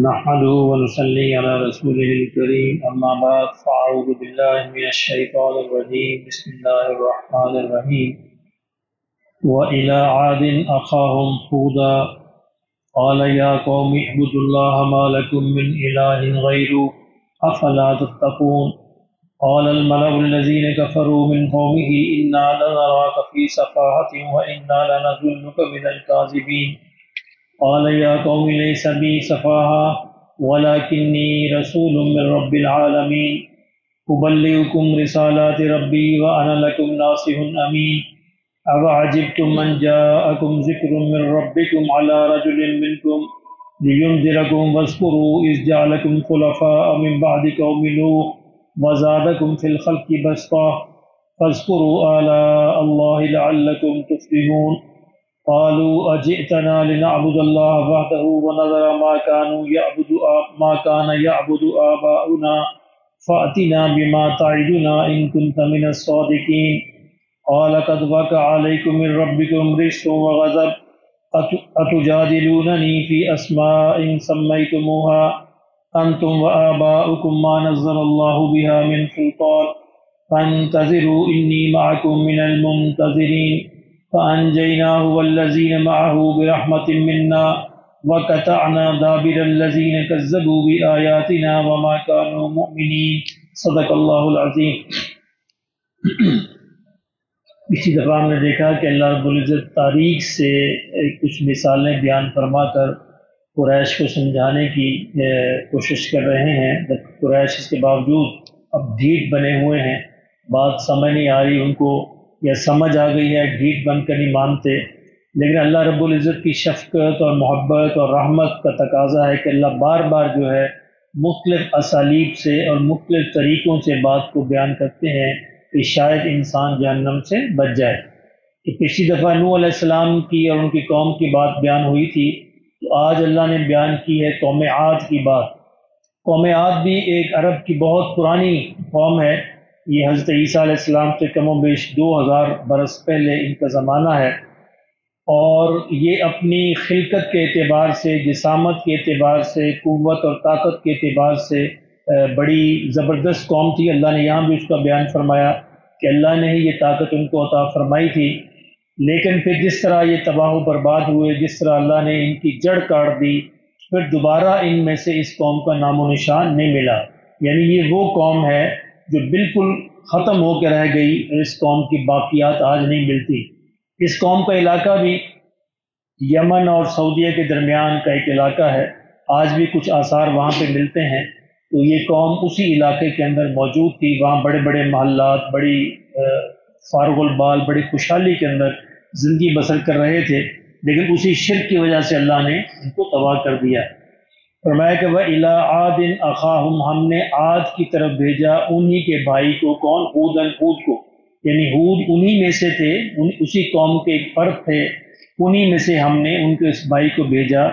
نحمده ونصلي على رسوله الكريم أما بعد فأعوذ بالله من الشيطان الرجيم بسم الله الرحمن الرحيم وإلى عاد أخاهم هودا قال يا قوم اعبدوا الله ما لكم من إله غيره أفلا تتقون قال الملأ الذين كفروا من قومه إنا لنراك في سفاهة وإنا لنظنك من الكاذبين قال يا قوم ليس بي سفاهة ولكني رسول من رب العالمين أبلغكم رسالات ربي وأنا لكم ناصح أمين أفعجبتم من جاءكم ذكر من ربكم على رجل منكم لينذركم واذكروا إذ جعلكم خلفاء من بعد قوم نوح وزادكم في الخلق بسطة فاذكروا آلاء الله لعلكم تفلحون قالوا أجئتنا لنعبد الله وحده ونذر ما كان يعبد آباؤنا فأتنا بما تعدنا إن كنت من الصادقين قال قد وقع عليكم من ربكم رجس وغضب أتجادلونني في أسماء سميتموها أنتم وآباؤكم ما نزل الله بها من سلطان فانتظروا إني معكم من المنتظرين فأنجيناه والذين معه برحمة منا وقطعنا دابر الذين كذبوا بآياتنا وما كانوا مؤمنين صدق اللہ العظیم۔ پچھلی دفعہ ہم نے دیکھا کہ اللہ رب العزت تاریخ سے کچھ مثالیں بیان فرما کر قریش کو سمجھانے کی کوشش کر رہے ہیں، جب قریش اس کے باوجود اب ڈھیٹ بنے ہوئے ہیں، بات سمجھ نہیں آ رہی ان کو یا سمجھ آ گئی ہے، ڈھیٹ بن کر نہیں مانتے، لیکن اللہ رب العزت کی شفقت اور محبت اور رحمت کا تقاضا ہے کہ اللہ بار بار جو ہے مختلف اسالیب سے اور مختلف طریقوں سے بات کو بیان کرتے ہیں کہ شاید انسان جہنم سے بچ جائے۔ کہ پچھلی دفعہ نوح علیہ السلام کی اور ان کی قوم کی بات بیان ہوئی تھی، تو آج اللہ نے بیان کی ہے قوم عاد کی بات۔ قوم عاد بھی ایک عرب کی بہت پرانی قوم ہے، یہ حضرت عیسیٰ علیہ السلام سے کم و بیش 2000 برس پہلے ان کا زمانہ ہے، اور یہ اپنی خلقت کے اعتبار سے، جسامت کے اعتبار سے، قوت اور طاقت کے اعتبار سے بڑی زبردست قوم تھی۔ اللہ نے یہاں بھی اس کا بیان فرمایا کہ اللہ نے ہی یہ طاقت ان کو عطا فرمائی تھی، لیکن پھر جس طرح یہ تباہ و برباد ہوئے، جس طرح اللہ نے ان کی جڑ کاٹ دی، پھر دوبارہ ان میں سے اس قوم کا نام و نشان نہیں ملا۔ یعنی یہ وہ قوم ہے جو بالکل ختم ہو کے رہ گئی، اس قوم کی باقیات آج نہیں ملتی۔ اس قوم کا علاقہ بھی یمن اور سعودیہ کے درمیان کا ایک علاقہ ہے، آج بھی کچھ آثار وہاں پہ ملتے ہیں۔ تو یہ قوم اسی علاقے کے اندر موجود تھی، وہاں بڑے بڑے محلات، بڑی فارغ البال، بڑی خوشحالی کے اندر زندگی بسر کر رہے تھے، لیکن اسی شرک کی وجہ سے اللہ نے ان کو تباہ کر دیا۔ فرمایا کہ وَإِلَىٰ عَادٍ أَخَاهُمْ، ہم نے عاد کی طرف بھیجا انہی کے بھائی کو، کون؟ ہود کو، یعنی ہود انہی میں سے تھے، اسی قوم کے ایک فرد تھے، انہی میں سے ہم نے ان کے اس بھائی کو بھیجا۔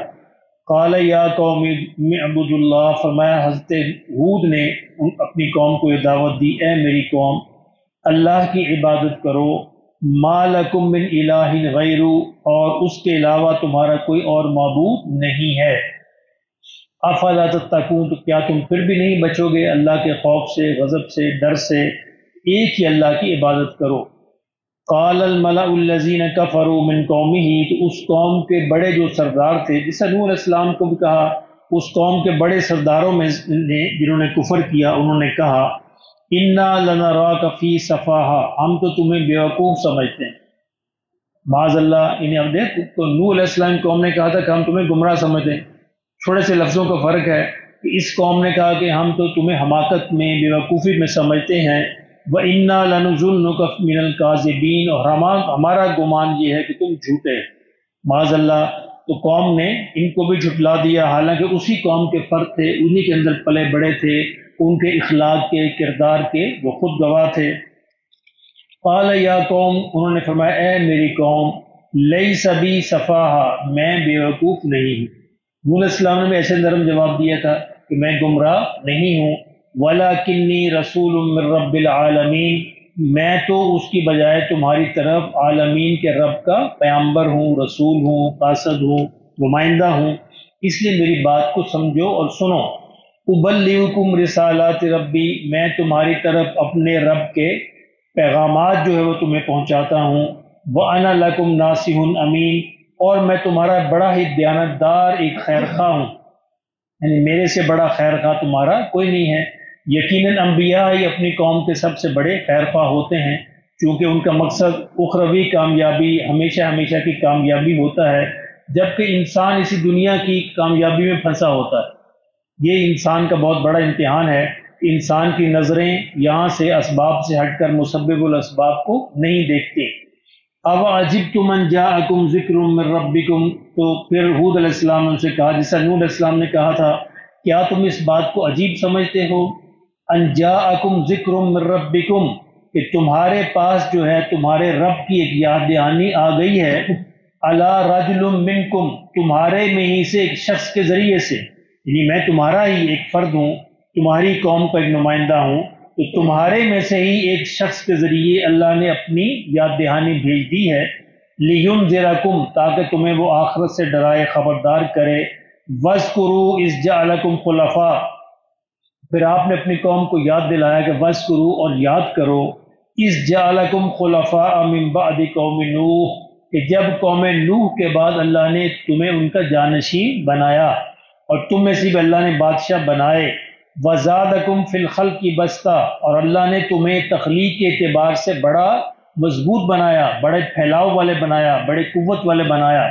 قال یا قوم اعبدوا اللہ، فرمایا حضرت ہود نے اپنی قوم کو یہ دعوت دی، اے میری قوم اللہ کی عبادت کرو، ما لکم من الہ غیرہ، اور اس کے علاوہ تمہارا کوئی اور معبود نہیں ہے۔ افلا تتقون، تو کیا تم پھر بھی نہیں بچو گے اللہ کے خوف سے، غضب سے، ڈر سے؟ ایک ہی اللہ کی عبادت کرو۔ قال الملأ الذین کفروا من قومہ، تو اس قوم کے بڑے جو سردار تھے، جسے نوح علیہ السلام کو بھی کہا، اس قوم کے بڑے سرداروں میں جنہوں نے کفر کیا، انہوں نے کہا انا لنراک فی سفاہہ، ہم تو تمہیں بیوقوف سمجھتے ہیں۔ معاذ اللہ، انہیں اب دیکھ، تو نوح علیہ السلام کی قوم نے کہا تھا کہ ہم تمہیں گمراہ سمجھتے ہیں، چھوٹے سے لفظوں کا فرق ہے کہ اس قوم نے کہا کہ ہم تو تمہیں حماقت میں، بیوقوفی میں سمجھتے ہیں، وَإِنَّا لَنُظُنُّكَ مِنَ الْكَاذِبِينَ، اور ہمارا گمان یہ ہے کہ تم جھوٹے۔ معاذ اللہ، تو قوم نے ان کو بھی جھٹلا دیا، حالانکہ اسی قوم کے فرد تھے، انہی کے اندر پلے بڑے تھے، ان کے اخلاق کے، کردار کے وہ خود گواہ تھے۔ قال یا قوم، انہوں نے فرمایا اے میری قوم، لیس بی سفاہہ، میں بیوقوف نہیں ہوں۔ نوح علیہ السلام نے بھی ایسے نرم جواب دیا تھا کہ میں گمراہ نہیں ہوں، وَلَكِنِّي رَسُولٌ مِّن رَّبِّ الْعَالَمِينَ، میں تو اس کی بجائے تمہاری طرف عالمین کے رب کا پیامبر ہوں، رسول ہوں، قاصد ہوں، نمائندہ ہوں۔ اس لیے میری بات کو سمجھو اور سنو۔ ابلغکم رسالات ربی، میں تمہاری طرف اپنے رب کے پیغامات جو ہے وہ تمہیں پہنچاتا ہوں۔ وَأَنَا لَكُمْ نَاصِحٌ امین، اور میں تمہارا بڑا ہی دیانتدار ایک خیر خواہ ہوں، یعنی میرے سے بڑا خیر خواہ تمہارا کوئی نہیں ہے۔ یقیناً انبیاء ہی اپنی قوم کے سب سے بڑے خیر خواہ ہوتے ہیں، چونکہ ان کا مقصد اخروی کامیابی، ہمیشہ ہمیشہ کی کامیابی ہوتا ہے، جبکہ انسان اسی دنیا کی کامیابی میں پھنسا ہوتا ہے۔ یہ انسان کا بہت بڑا امتحان ہے، انسان کی نظریں یہاں سے اسباب سے ہٹ کر مسبب الاسباب کو نہیں دیکھتے۔ اب عجبتم ان جاءکم ذکر من ربکم، تو پھر ہود علیہ السلام نے ان سے کہا، جیسا نوح علیہ السلام نے کہا تھا، کیا تم اس بات کو عجیب سمجھتے ہو؟ ان جاءکم ذکر من ربکم، کہ تمہارے پاس جو ہے تمہارے رب کی ایک یاد دہانی آ گئی ہے، علی رجل منکم، تمہارے میں ہی سے ایک شخص کے ذریعے سے، یعنی میں تمہارا ہی ایک فرد ہوں، تمہاری قوم کا ایک نمائندہ ہوں، تو تمہارے میں سے ہی ایک شخص کے ذریعے اللہ نے اپنی یاد دہانی بھیج دی ہے، لِيُنذِرَكُمْ، تاکہ تمہیں وہ آخرت سے ڈرائے، خبردار کرے۔ وَاذْكُرُوا إِذْ جَعَلَكُمْ خُلَفَاءَ، پھر آپ نے اپنی قوم کو یاد دلایا کہ وَاذْكُرُوا، اور یاد کرو، إِذْ جَعَلَكُمْ خُلَفَاءَ مِنْ بَعْدِ قَوْمِ نوح، کہ جب قوم نوح کے بعد اللہ نے تمہیں ان کا جانشین بنایا اور تم میں سے بھی اللہ نے بادشاہ بنائے۔ وَزَادَكُمْ فِي الْخَلْقِ بَسْطَةً، اور اللہ نے تمہیں تخلیق کے اعتبار سے بڑا مضبوط بنایا، بڑے پھیلاؤ والے بنایا، بڑے قوت والے بنایا۔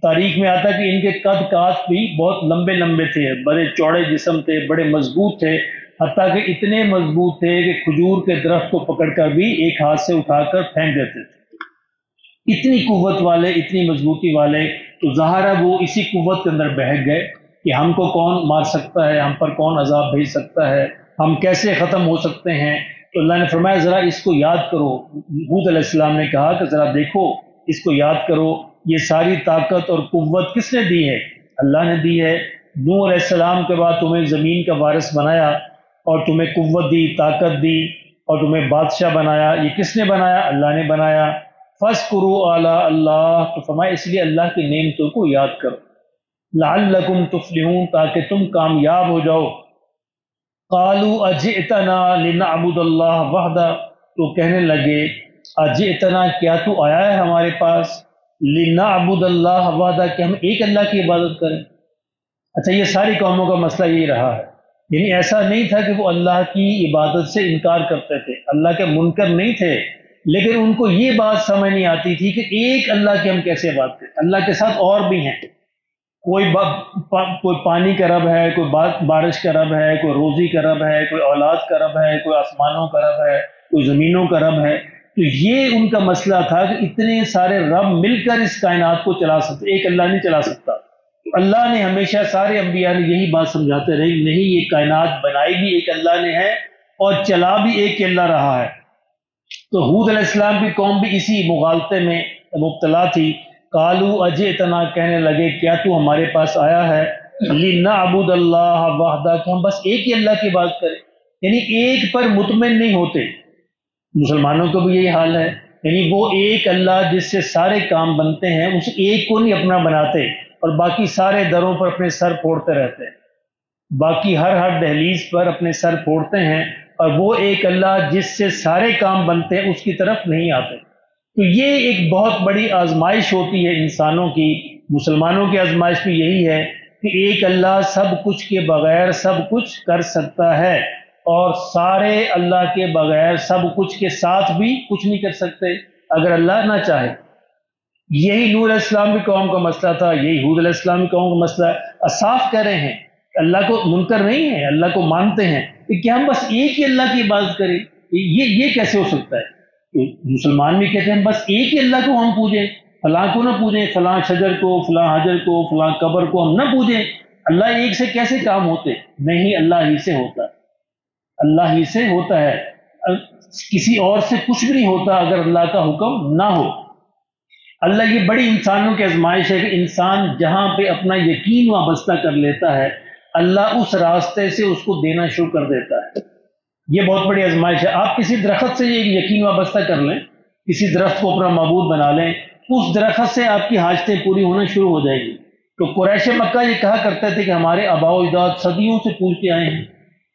تاریخ میں آتا ہے کہ ان کے قد کاٹ بھی بہت لمبے لمبے تھے، بڑے چوڑے جسم تھے، بڑے مضبوط تھے، حتیٰ کہ اتنے مضبوط تھے کہ کھجور کے درخت کو پکڑ کر بھی ایک ہاتھ سے اٹھا کر پھینک دیتے تھے، اتنی قوت والے، اتنی مضبوطی والے۔ تو ظاہر ہے وہ اسی قوت کے اندر بہک گئے کہ ہم کو کون مار سکتا ہے، ہم پر کون عذاب بھیج سکتا ہے، ہم کیسے ختم ہو سکتے ہیں۔ تو اللہ نے فرمایا ذرا اس کو یاد کرو۔ ہود علیہ السلام نے کہا کہ ذرا دیکھو، اس کو یاد کرو، یہ ساری طاقت اور قوت کس نے دی ہے؟ اللہ نے دی ہے۔ نوح علیہ السلام کے بعد تمہیں زمین کا وارث بنایا اور تمہیں قوت دی، طاقت دی اور تمہیں بادشاہ بنایا، یہ کس نے بنایا؟ اللہ نے بنایا۔ فَاذْكُرُوا آلاء اللہ، تو فرمایا اس لیے اللہ کی نعمتوں کو یاد کرو، لعلکم تفلحون، تاکہ تم کامیاب ہو جاؤ۔ قالوا اجئتنا لنعبد اللہ وحدہ، تو کہنے لگے اجئتنا، کیا تو آیا ہے ہمارے پاس، لنعبد اللہ وحدہ، کہ ہم ایک اللہ کی عبادت کریں۔ اچھا، یہ ساری قوموں کا مسئلہ یہی رہا ہے، یعنی ایسا نہیں تھا کہ وہ اللہ کی عبادت سے انکار کرتے تھے، اللہ کے منکر نہیں تھے، لیکن ان کو یہ بات سمجھ نہیں آتی تھی کہ ایک اللہ کی ہم کیسے عبادت کریں، اللہ کے ساتھ اور بھی ہیں، کوئی پانی کا رب ہے، کوئی بارش کا رب ہے، کوئی روزی کا رب ہے، کوئی اولاد کا رب ہے، کوئی آسمانوں کا رب ہے، کوئی زمینوں کا رب ہے۔ تو یہ ان کا مسئلہ تھا کہ اتنے سارے رب مل کر اس کائنات کو چلا سکتے، ایک اللہ نہیں چلا سکتا۔ تو اللہ نے ہمیشہ سارے انبیاء نے یہی بات سمجھاتے رہے، نہیں، یہ کائنات بنائی بھی ایک اللہ نے ہے اور چلا بھی ایک اللہ رہا ہے۔ تو ہود علیہ السلام کی قوم بھی اسی مغالطے میں مبتلا تھی۔ قالوا اجئتنا، کہنے لگے کیا تو ہمارے پاس آیا ہے، لنعبد اللہ وحدہ، کہ ہم بس ایک ہی اللہ کی بات کریں، یعنی ایک پر مطمئن نہیں ہوتے۔ مسلمانوں کو بھی یہی حال ہے، یعنی وہ ایک اللہ جس سے سارے کام بنتے ہیں، اس ایک کو نہیں اپنا بناتے اور باقی سارے دروں پر اپنے سر پھوڑتے رہتے ہیں، باقی ہر دہلیز پر اپنے سر پھوڑتے ہیں، اور وہ ایک اللہ جس سے سارے کام بنتے ہیں اس کی طرف نہیں آتے۔ تو یہ ایک بہت بڑی آزمائش ہوتی ہے انسانوں کی، مسلمانوں کی آزمائش بھی یہی ہے کہ ایک اللہ سب کچھ کے بغیر سب کچھ کر سکتا ہے، اور سارے اللہ کے بغیر سب کچھ کے ساتھ بھی کچھ نہیں کر سکتے اگر اللہ نہ چاہے۔ یہی نوح علیہ السلام کی قوم کا مسئلہ تھا، یہی ہود علیہ السلام کی قوم کا مسئلہ ہے۔ صاف کہہ رہے ہیں، اللہ کو منکر نہیں ہے، اللہ کو مانتے ہیں، کہ ہم بس ایک ہی اللہ کی عبادت کریں، یہ کیسے ہو سکتا ہے؟ مسلمان بھی کہتے ہیں بس ایک ہی اللہ کو ہم پوجیں، فلاں کو نہ پوجیں، فلاں شجر کو، فلاں حجر کو، فلاں قبر کو ہم نہ پوجیں۔ اللہ ایک سے کیسے کام ہوتے؟ نہیں، اللہ ہی سے ہوتا ہے، اللہ ہی سے ہوتا ہے، کسی اور سے کچھ بھی نہیں ہوتا اگر اللہ کا حکم نہ ہو۔ اللہ، یہ بڑی انسانوں کی آزمائش ہے کہ انسان جہاں پہ اپنا یقین وابستہ کر لیتا ہے، اللہ اس راستے سے اس کو دینا شروع کر دیتا ہے۔ یہ بہت بڑی آزمائش ہے۔ آپ کسی درخت سے یہ یقین وابستہ کر لیں، کسی درخت کو اپنا معبود بنا لیں، اس درخت سے آپ کی حاجتیں پوری ہونا شروع ہو جائیں گی، تو قریش مکہ یہ کہا کرتے تھے کہ ہمارے آباء و اجداد صدیوں سے پوچھتے آئے ہیں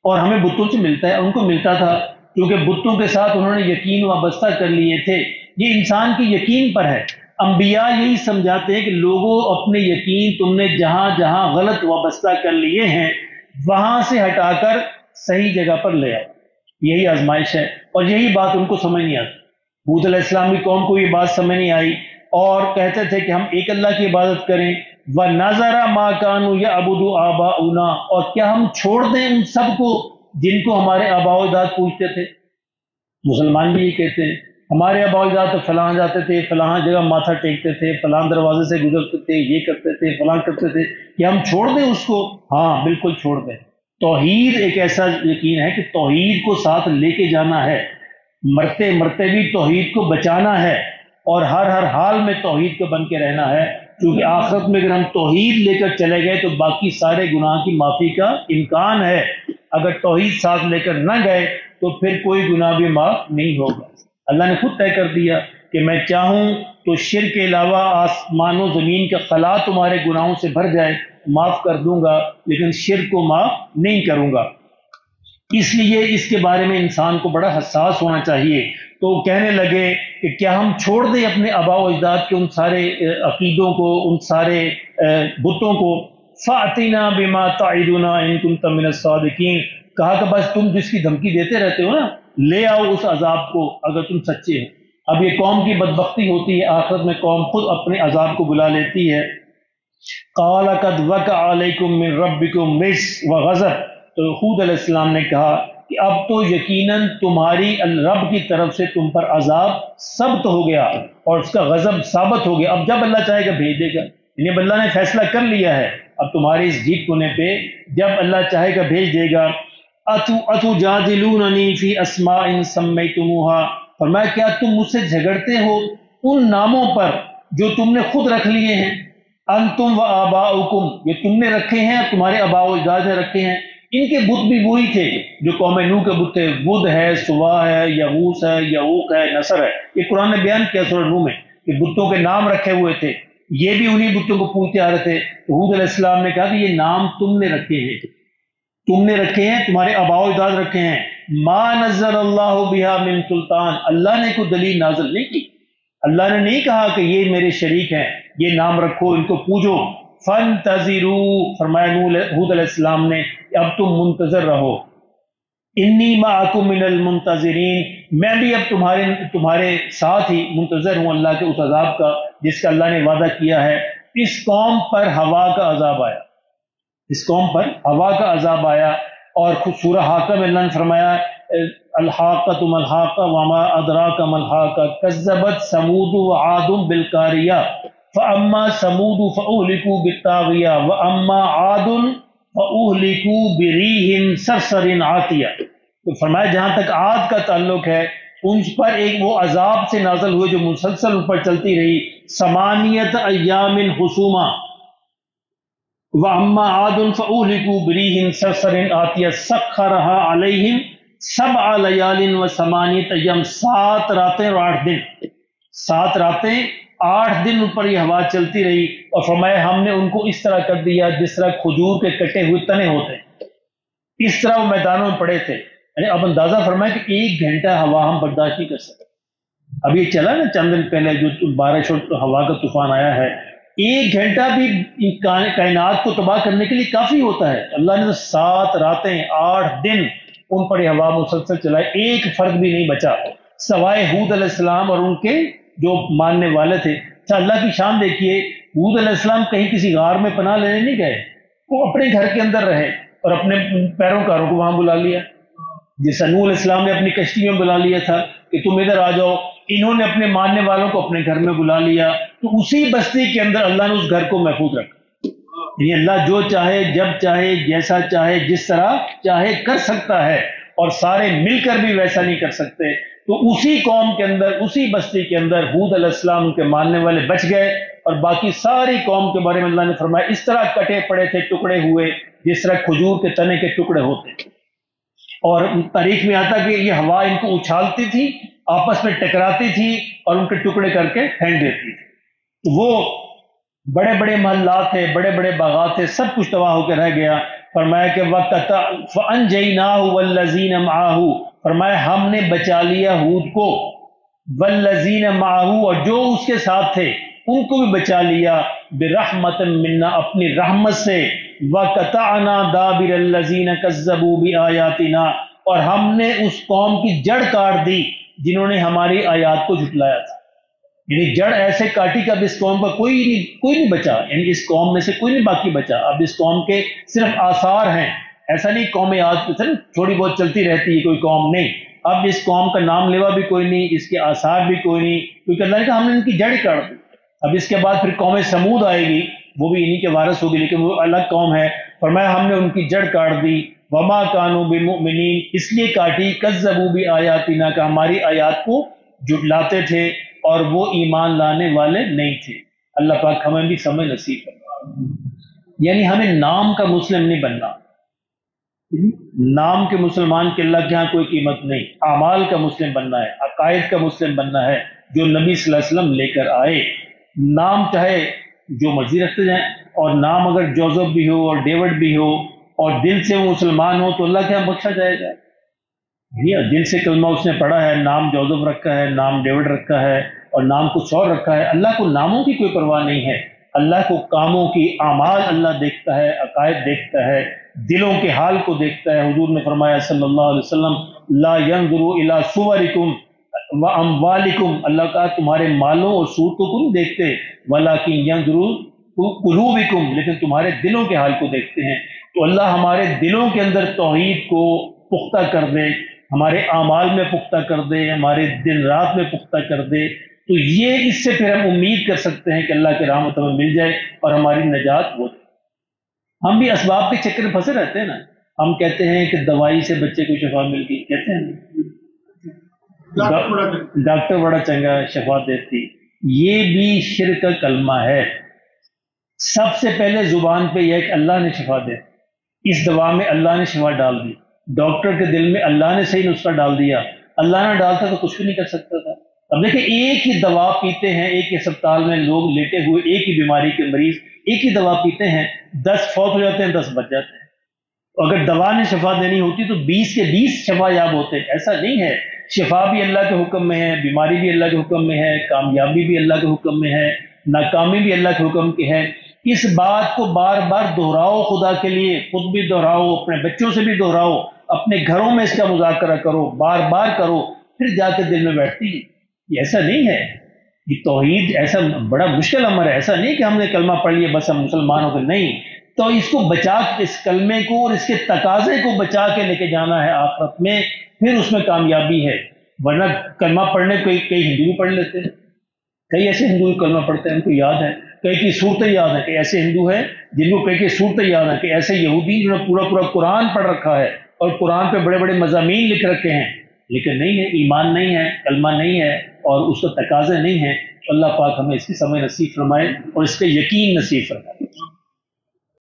اور ہمیں بتوں سے ملتا ہے، ان کو ملتا تھا کیونکہ بتوں کے ساتھ انہوں نے یقین وابستہ کر لیے تھے۔ یہ انسان کی یقین پر ہے۔ انبیاء یہی سمجھاتے ہیں کہ لوگوں اپنے یقین تم نے جہاں جہاں غلط وابستہ کر لیے ہیں وہاں سے ہٹا کر صحیح جگہ پر لے آؤ، یہی آزمائش ہے۔ اور یہی بات ان کو سمجھ نہیں آتی۔ حود علیہ السلام کی قوم کو یہ بات سمجھ نہیں آئی اور کہتے تھے کہ ہم ایک اللہ کی عبادت کریں۔ وَنَذَرَ مَا كَانُوا يَعْبُدُ آبَاؤُنَا، اور کیا ہم چھوڑ دیں ان سب کو جن کو ہمارے آباء و اجداد پوچھتے تھے؟ مسلمان بھی یہ کہتے ہیں ہمارے آباء و اجداد تو فلاں جاتے تھے، فلاں جگہ ماتھا ٹیکتے تھے، فلاں دروازے سے گزرتے تھے، یہ کرتے تھے، فلاں کرتے تھے، کیا ہم چھوڑ دیں اس کو؟ ہاں بالکل چھوڑ دیں۔ توحید ایک ایسا یقین ہے کہ توحید کو ساتھ لے کے جانا ہے، مرتے مرتے بھی توحید کو بچانا ہے اور ہر حال میں توحید کو بن کے رہنا ہے، کیونکہ آخرت میں اگر ہم توحید لے کر چلے گئے تو باقی سارے گناہ کی معافی کا امکان ہے۔ اگر توحید ساتھ لے کر نہ گئے تو پھر کوئی گناہ بھی معاف نہیں ہوگا۔ اللہ نے خود طے کر دیا کہ میں چاہوں تو شرک کے علاوہ آسمان و زمین کا خلا تمہارے گناہوں سے بھر جائے، معاف کر دوں گا، لیکن شرک کو معاف نہیں کروں گا۔ اس لیے اس کے بارے میں انسان کو بڑا حساس ہونا چاہیے۔ تو کہنے لگے کہ کیا ہم چھوڑ دیں اپنے آباء و اجداد کے ان سارے عقیدوں کو، ان سارے بتوں کو؟ فَأْتِنَا بِمَا تَعِدُنَا إِن كُنتَ مِنَ الصَّادِقِينَ، کہا کہ بس تم جس کی دھمکی دیتے رہتے ہو نا، لے آؤ اس عذاب کو اگر تم سچے ہو۔ اب یہ قوم کی بدبختی ہوتی ہے، آخرت میں قوم خود اپنے عذاب کو بلا لیتی ہے۔ قَالَ قَدْ وَقَعَ عَلَيْكُم مِّن رَّبِّكُم رِّجْسٌ وَغَضَبٌ، تو حود علیہ السلام نے کہا کہ اب تو یقیناً تمہاری رب کی طرف سے تم پر عذاب ثبت ہو گیا اور اس کا غضب ثابت ہو گیا۔ اب جب اللہ چاہے گا بھیج دے گا، یعنی اب اللہ نے فیصلہ کر لیا ہے، اب تمہاری اس جیت کونے پہ جب اللہ چاہے گا بھیج دے گا۔ اتجادلوننی فی اسماء سمیتموها، فرمایا کیا تم مجھ سے جھگڑتے ہو ان ناموں پر جو تم نے خود رکھ لیے ہیں؟ انتم و آباؤکم، یہ تم نے رکھے ہیں، تمہارے آباء و اجداد نے رکھے ہیں۔ ان کے بت بھی وہی تھے جو قوم نوح کے بت تھے، بدھ ہے، سوا ہے، یغوث ہے، یعوق ہے، نصر ہے۔ یہ قرآن نے بیان کیا سورہ نوح میں کہ بتوں کے نام رکھے ہوئے تھے، یہ بھی انہی بتوں کو پوچھتے آ رہے تھے۔ حود علیہ السلام نے کہا کہ یہ نام تم نے رکھے ہیں، تم نے رکھے ہیں، تمہارے آباء و اجداد رکھے ہیں۔ ما نزل اللہ بہا من سلطان، اللہ نے کوئی دلیل نازل نہیں کی، اللہ نے نہیں کہا کہ یہ میرے شریک ہیں، یہ نام رکھو، ان کو پوجو۔ فانتظروا، فرمایا حود علیہ السلام نے اب تم منتظر رہو۔ انی معکم من المنتظرین، میں بھی اب تمہارے ساتھ ہی منتظر ہوں اللہ کے اس عذاب کا جس کا اللہ نے وعدہ کیا ہے۔ اس قوم پر ہوا کا عذاب آیا، اس قوم پر ہوا کا عذاب آیا، اور خود سورہ حاقہ میں اللہ نے فرمایا الحاقۃ ما الحاقہ وما ادراک ما الحاقہ کذبت ثمود وعاد بالقاریہ فاما ثمود فاہلکوا بالطاغیہ واما عاد فاہلکوا بریح صرصر عاتیہ۔ تو فرمایا جہاں تک عاد کا تعلق ہے ان پر ایک وہ عذاب سے نازل ہوئے جو مسلسل اوپر چلتی رہی، ثمانیت ایام حسوما، وَأَمَّا عَادٌ فَأُهْلِكُوا بِرِيحٍ صَرْصَرٍ عَاتِيَةٍ سَخَّرَهَا عَلَيْهِمْ 7 لَيَالٍ و8 أَيَّامٍ، 7 راتیں اور 8 دن، 7 راتیں 8 دن اوپر یہ ہوا چلتی رہی، اور فرمایا ہم نے ان کو اس طرح کر دیا جس طرح کھجور کے کٹے ہوئے تنے ہوتے ہیں، اس طرح وہ میدانوں میں پڑے تھے۔ یعنی اب اندازہ فرمایا کہ 1 گھنٹہ ہوا ہم برداشت نہیں کر سکتے۔ اب یہ چلا نا چند دن پہلے جو بارش اور ہوا کا طوفان آیا ہے، 1 گھنٹہ بھی کائنات کو تباہ کرنے کے لیے کافی ہوتا ہے۔ اللہ نے تو 7 راتیں 8 دن ان پر یہ ہوا مسلسل چلائے، ایک فرد بھی نہیں بچا سوائے حود علیہ السلام اور ان کے جو ماننے والے تھے۔ اچھا اللہ کی شان دیکھیے، حود علیہ السلام کہیں کسی غار میں پناہ لینے نہیں گئے، وہ اپنے گھر کے اندر رہے اور اپنے پیروکاروں کو وہاں بلا لیا، جیسا نوح علیہ السلام نے اپنی کشتی میں بلا لیا تھا کہ تم ادھر آ جاؤ، انہوں نے اپنے ماننے والوں کو اپنے گھر میں بلا لیا، تو اسی بستی کے اندر اللہ نے اس گھر کو محفوظ رکھا۔ یعنی اللہ جو چاہے جب چاہے جیسا چاہے جس طرح چاہے کر سکتا ہے، اور سارے مل کر بھی ویسا نہیں کر سکتے۔ تو اسی قوم کے اندر، اسی بستی کے اندر حود علیہ السلام ان کے ماننے والے بچ گئے، اور باقی ساری قوم کے بارے میں اللہ نے فرمایا اس طرح کٹے پڑے تھے، ٹکڑے ہوئے جس طرح کھجور کے تنے کے ٹکڑے ہوتے۔ اور تاریخ میں آتا کہ یہ ہوا ان کو اچھالتی تھی، آپس میں ٹکراتی تھی اور ان کے ٹکڑے کر کے پھینک دیتی تھی۔ تو وہ بڑے بڑے محلات تھے، بڑے بڑے باغات تھے، سب کچھ تباہ ہو کے رہ گیا۔ فرمایا کہ وقت فَأَنْجَيْنَاهُ وَالَّذِينَ مَعَهُ، فرمایا ہم نے بچا لیا ہود کو، والذین معہ، اور جو اس کے ساتھ تھے ان کو بھی بچا لیا، برحمت منا، اپنی رحمت سے، وقطعنا دابر الذین کذبوا بآیاتنا، اور ہم نے اس قوم کی جڑ کاٹ دی جنہوں نے ہماری آیات کو جھٹلایا تھا۔ یعنی جڑ ایسے کاٹی کہ اب اس قوم کا کوئی نہیں بچا، یعنی اس قوم میں سے کوئی نہیں باقی بچا، اب اس قوم کے صرف آثار ہیں۔ ایسا نہیں قوم آج تھوڑی بہت چلتی رہتی ہے، کوئی قوم نہیں، اب اس قوم کا نام لیوا بھی کوئی نہیں، اس کے آثار بھی کوئی نہیں، کیونکہ اللہ نے کہا ہم نے ان کی جڑ کاٹ دی۔ اب اس کے بعد پھر قوم سمود آئے گی، وہ بھی انہی کے وارث ہوگی، لیکن وہ الگ قوم ہے۔ فرمایا ہم نے ان کی جڑ کاٹ دی، وما کانوا بمؤمنین، اس لیے کاٹی کذبوا بآیاتنا، کہ ہماری آیات کو جھٹلاتے تھے اور وہ ایمان لانے والے نہیں تھے۔ اللہ پاک ہمیں بھی سمجھ نصیب کرنا، یعنی ہمیں نام کا مسلم نہیں بننا، نام کے مسلمان کے اللہ کے ہاں کوئی قیمت نہیں، اعمال کا مسلم بننا ہے، عقائد کا مسلم بننا ہے، جو نبی صلی اللہ علیہ وسلم لے کر آئے۔ نام چاہے جو مرضی رکھتے جائیں، اور نام اگر جوزف بھی ہو اور ڈیوڈ بھی ہو اور دل سے وہ مسلمان ہو تو اللہ کے ہاں بخشا جائے گا۔ دل سے کلمہ اس نے پڑھا ہے، نام جوزف رکھا ہے، نام ڈیوڈ رکھا ہے اور نام کچھ اور رکھا ہے، اللہ کو ناموں کی کوئی پرواہ نہیں ہے، اللہ کو کاموں کی، اعمال اللہ دیکھتا ہے، عقائد دیکھتا ہے، دلوں کے حال کو دیکھتا ہے۔ حضور نے فرمایا صلی اللہ علیہ وسلم، لا ينظر الى صورکم واموالکم، اللہ کا تمہارے مالوں اور صورتوں کو نہیں دیکھتے، ولکن ينظر قلوبکم، لیکن تمہارے دلوں کے حال کو دیکھتے ہیں۔ تو اللہ ہمارے دلوں کے اندر توحید کو پختہ کر دے، ہمارے اعمال میں پختہ کر دے، ہمارے دن رات میں پختہ کر دے، تو یہ اس سے پھر ہم امید کر سکتے ہیں کہ اللہ کی رحمت ہمیں مل جائے اور ہماری نجات ہو جائے۔ ہم بھی اسباب کے چکر میں پھنسے رہتے ہیں نا، ہم کہتے ہیں کہ دوائی سے بچے کو شفا مل گئی، کہتے ہیں ڈاکٹر بڑا چنگا شفا دیتی، یہ بھی شرک کا کلمہ ہے۔ سب سے پہلے زبان پہ یہ ہے کہ اللہ نے شفا دے، اس دوا میں اللہ نے شفا ڈال دی، ڈاکٹر کے دل میں اللہ نے صحیح نسخہ ڈال دیا، اللہ نہ ڈالتا تو کچھ بھی نہیں کر سکتا تھا۔ اب دیکھیں ایک ہی دوا پیتے ہیں، ایک ہی اسپتال میں لوگ لیٹے ہوئے، ایک ہی بیماری کے مریض ایک ہی دوا پیتے ہیں، 10 فوت ہو جاتے ہیں، 10 بچ جاتے ہیں۔ اگر دوا نے شفا دینی ہوتی تو 20 کے 20 شفا یاب ہوتے، ایسا نہیں ہے۔ شفا بھی اللہ کے حکم میں ہے، بیماری بھی اللہ کے حکم میں ہے، کامیابی بھی اللہ کے حکم میں ہے، ناکامی بھی اللہ کے حکم کی ہے۔ اس بات کو بار بار دہراؤ، خدا کے لیے خود بھی دہراؤ، اپنے بچوں سے بھی دہراؤ، اپنے گھروں میں اس کا مذاکرہ کرو، بار بار کرو، پھر جا کے دل میں بیٹھتی ہے۔ یہ ایسا نہیں ہے، یہ توحید ایسا بڑا مشکل امر ہے، ایسا نہیں کہ ہم نے کلمہ پڑھ لیا بس ہم مسلمان ہو گئے، نہیں۔ تو اس کو بچا، اس کلمے کو اور اس کے تقاضے کو بچا کے لے کے جانا ہے آخرت میں، پھر اس میں کامیابی ہے۔ ورنہ کلمہ پڑھنے کو کئی ہندو بھی پڑھ لیتے ہیں، کئی ایسے ہندو کلمہ پڑھتے ہیں، ان کو یاد ہے، کئی کی صورتیں یاد ہیں، کہ ایسے ہندو ہیں جن کو کئی کی صورتیں یاد ہیں، کہ ایسے یہودی جنہوں نے پورا قرآن پڑھ رکھا ہے اور قرآن پہ بڑے بڑے مضامین لکھ رکھے ہیں، لیکن نہیں ہے، ایمان نہیں ہے، کلمہ نہیں ہے اور اس کے تقاضے نہیں ہیں۔ اللہ پاک ہمیں اس کی سمجھ نصیب فرمائے اور اس کے یقین نصیب فرمائے۔